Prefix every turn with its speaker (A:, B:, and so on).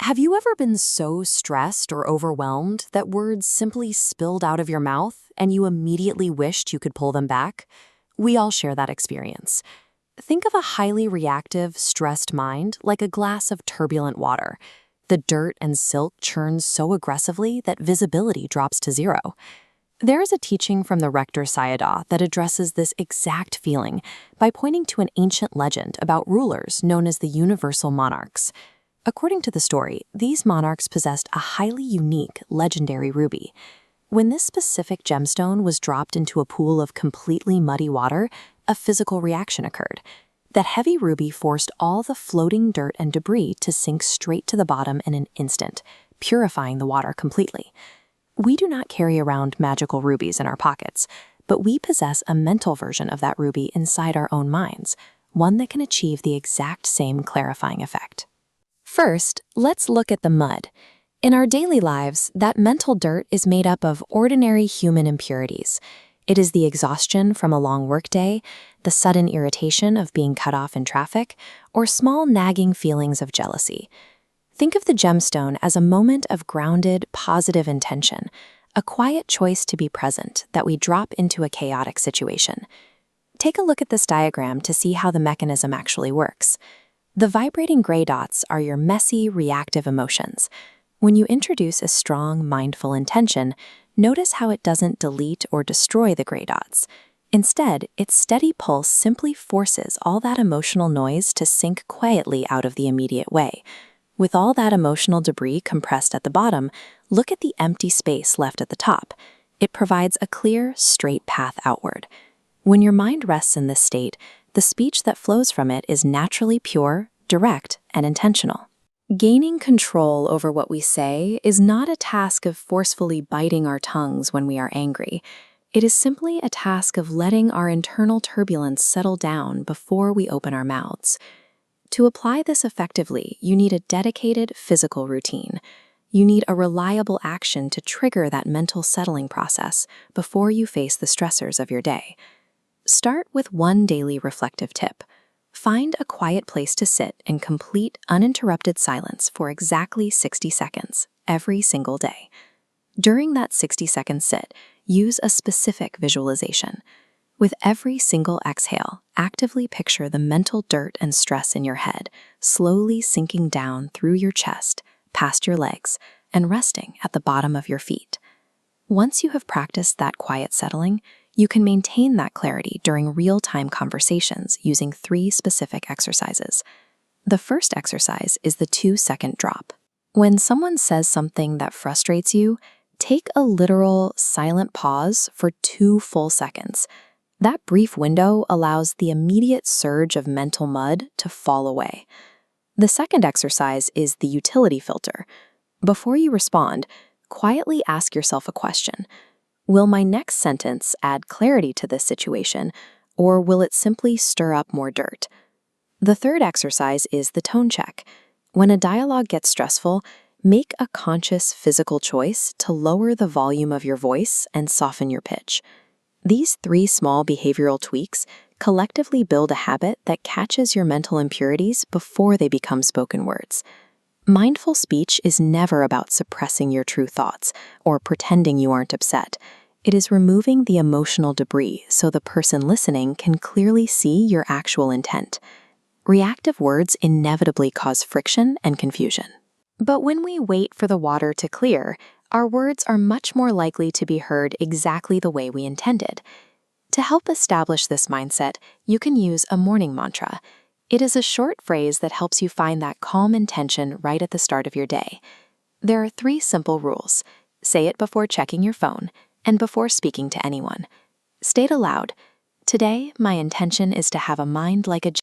A: Have you ever been so stressed or overwhelmed that words simply spilled out of your mouth and you immediately wished you could pull them back? We all share that experience. Think of a highly reactive, stressed mind like a glass of turbulent water. The dirt and silt churns so aggressively that visibility drops to zero. There is a teaching from the ᴃᵃᵏ that addresses this exact feeling by pointing to an ancient legend about rulers known as the universal monarchs. According to the story, these monarchs possessed a highly unique, legendary ruby. When this specific gemstone was dropped into a pool of completely muddy water, a physical reaction occurred. That heavy ruby forced all the floating dirt and debris to sink straight to the bottom in an instant, purifying the water completely. We do not carry around magical rubies in our pockets, but we possess a mental version of that ruby inside our own minds, one that can achieve the exact same clarifying effect. First, let's look at the mud. In our daily lives, that mental dirt is made up of ordinary human impurities. It is the exhaustion from a long workday, the sudden irritation of being cut off in traffic, or small nagging feelings of jealousy. Think of the gemstone as a moment of grounded, positive intention, a quiet choice to be present that we drop into a chaotic situation. Take a look at this diagram to see how the mechanism actually works. The vibrating gray dots are your messy, reactive emotions. When you introduce a strong, mindful intention, notice how it doesn't delete or destroy the gray dots. Instead, its steady pulse simply forces all that emotional noise to sink quietly out of the immediate way. With all that emotional debris compressed at the bottom, look at the empty space left at the top. It provides a clear, straight path outward. When your mind rests in this state, the speech that flows from it is naturally pure, direct, and intentional. Gaining control over what we say is not a task of forcefully biting our tongues when we are angry. It is simply a task of letting our internal turbulence settle down before we open our mouths. To apply this effectively, you need a dedicated physical routine. You need a reliable action to trigger that mental settling process before you face the stressors of your day. Start with one daily reflective tip. Find a quiet place to sit in complete, uninterrupted silence for exactly 60 seconds every single day. During that 60-second sit, use a specific visualization. With every single exhale, actively picture the mental dirt and stress in your head, slowly sinking down through your chest, past your legs, and resting at the bottom of your feet. Once you have practiced that quiet settling, you can maintain that clarity during real-time conversations using 3 specific exercises. The first exercise is the 2-second drop. When someone says something that frustrates you, take a literal, silent pause for 2 full seconds. That brief window allows the immediate surge of mental mud to fall away. The second exercise is the utility filter. Before you respond, quietly ask yourself a question. Will my next sentence add clarity to this situation, or will it simply stir up more dirt? The third exercise is the tone check. When a dialogue gets stressful, make a conscious physical choice to lower the volume of your voice and soften your pitch. These 3 small behavioral tweaks collectively build a habit that catches your mental impurities before they become spoken words. Mindful speech is never about suppressing your true thoughts or pretending you aren't upset. It is removing the emotional debris so the person listening can clearly see your actual intent. Reactive words inevitably cause friction and confusion. But when we wait for the water to clear, our words are much more likely to be heard exactly the way we intended. To help establish this mindset, you can use a morning mantra. It is a short phrase that helps you find that calm intention right at the start of your day. There are 3 simple rules. Say it before checking your phone and before speaking to anyone. State aloud, "Today, my intention is to have a mind like a